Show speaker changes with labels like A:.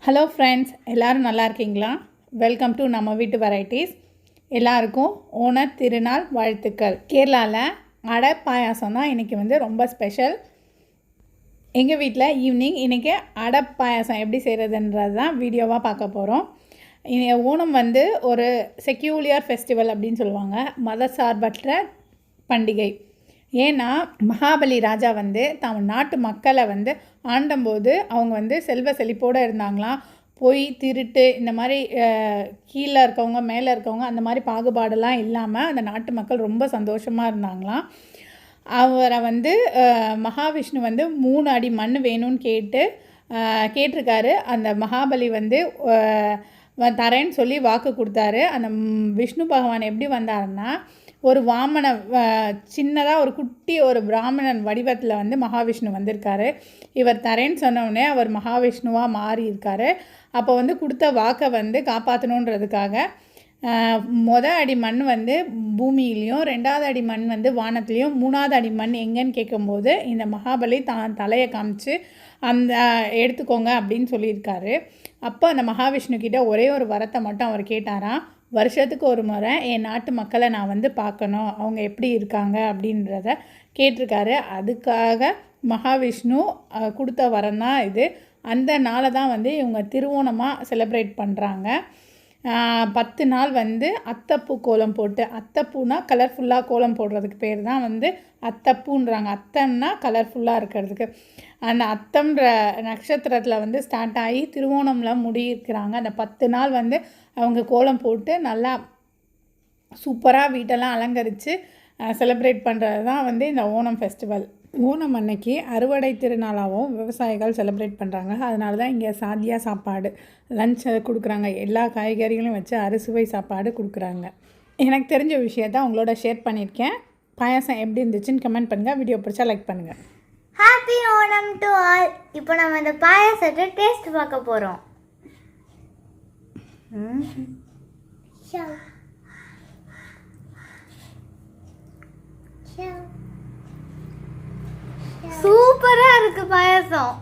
A: Hello friends, எல்லோரும் நல்லா இருக்கீங்களா? வெல்கம் டு நம்ம வீட்டு வெரைட்டிஸ். எல்லாருக்கும் ஓணம் திருநாள் வாழ்த்துக்கள். கேரளாவில் அடை பாயாசம் தான் இன்றைக்கி ரொம்ப ஸ்பெஷல். எங்கள் வீட்டில் ஈவினிங் இன்றைக்கி அடை பாயாசம் எப்படி செய்கிறதுன்றது தான் வீடியோவாக பார்க்க போகிறோம். ஓணம் ஒரு செக்யூலியர் ஃபெஸ்டிவல் அப்படின்னு சொல்லுவாங்க, மத சார்பற்ற பண்டிகை. ஏன்னா மகாபலி ராஜா தம் நாட்டு மக்களை ஆண்டம்போது அவங்க செல்வ செழிப்போடு இருந்தாங்களாம். பொய், திருட்டு, இந்த மாதிரி கீழே இருக்கவங்க மேலே இருக்கவங்க அந்த மாதிரி பாகுபாடெல்லாம் இல்லாமல் அந்த நாட்டு மக்கள் ரொம்ப சந்தோஷமாக இருந்தாங்களாம். அவரை மகாவிஷ்ணு 3 அடி மண் வேணும்னு கேட்டிருக்காரு. அந்த மகாபலி தரேன்னு சொல்லி வாக்கு கொடுத்தாரு. அந்த விஷ்ணு பகவான் எப்படி வந்தாருன்னா, ஒரு வாமன சின்னதாக ஒரு குட்டி ஒரு பிராமணன் வடிவத்தில் மகாவிஷ்ணு வந்திருக்காரு. இவர் தரேன்னு சொன்னோடனே அவர் மகாவிஷ்ணுவாக மாறியிருக்காரு. அப்போ கொடுத்த வாக்கை காப்பாற்றணுன்றதுக்காக அடி மண் பூமியிலையும், 2வது அடி மண் வானத்துலேயும், 3வது அடி மண் எங்கேன்னு கேட்கும்போது இந்த மகாபலி தலையை காமிச்சு அந்த எடுத்துக்கோங்க அப்படின்னு சொல்லியிருக்காரு. அப்போ அந்த மகாவிஷ்ணுக்கிட்ட ஒரே ஒரு வரத்தை மட்டும் அவர் கேட்டாராம். வருஷத்துக்கு ஒரு முறை என் நாட்டு மக்களை நான் பார்க்கணும், அவங்க எப்படி இருக்காங்க அப்படின்றத கேட்டிருக்காரு. அதுக்காக மகாவிஷ்ணு கொடுத்த வரம் தான் இது. அந்த நாளை தான் இவங்க திருவோணமாக செலிப்ரேட் பண்ணுறாங்க. 10 நாள் அத்தப்பூ கோலம் போட்டு, அத்தப்பூனா கலர்ஃபுல்லாக கோலம் போடுறதுக்கு பேர் தான் அத்தப்பூன்றாங்க. அத்தம்னா கலர்ஃபுல்லாக இருக்கிறதுக்கு. அந்த அத்தம்ன்ற நட்சத்திரத்தில் ஸ்டார்ட் ஆகி திருவோணமில் முடியிருக்கிறாங்க. அந்த 10 நாள் அவங்க கோலம் போட்டு நல்லா சூப்பராக வீட்டெல்லாம் அலங்கரித்து செலிப்ரேட் பண்ணுறது தான் இந்த ஓணம் ஃபெஸ்டிவல். ஓணம் அன்னைக்கு அறுவடை திருநாளாகவும் விவசாயிகள் செலிப்ரேட் பண்ணுறாங்க. அதனால தான் இங்கே சாதியா சாப்பாடு லஞ்ச் கொடுக்குறாங்க. எல்லா காய்கறிகளையும் வச்சு அறுசுவை சாப்பாடு கொடுக்குறாங்க. எனக்கு தெரிஞ்ச விஷயத்த உங்களோட ஷேர் பண்ணியிருக்கேன். பாயாசம் எப்படி இருந்துச்சுன்னு கமெண்ட் பண்ணுங்கள். வீடியோ பிடிச்சா லைக் பண்ணுங்கள்.
B: Happy Onam to all. இப்போ நம்ம இந்த பாயாசத்தை டேஸ்ட் பார்க்க போகிறோம். சூப்பராக இருக்குது பாயாசம்.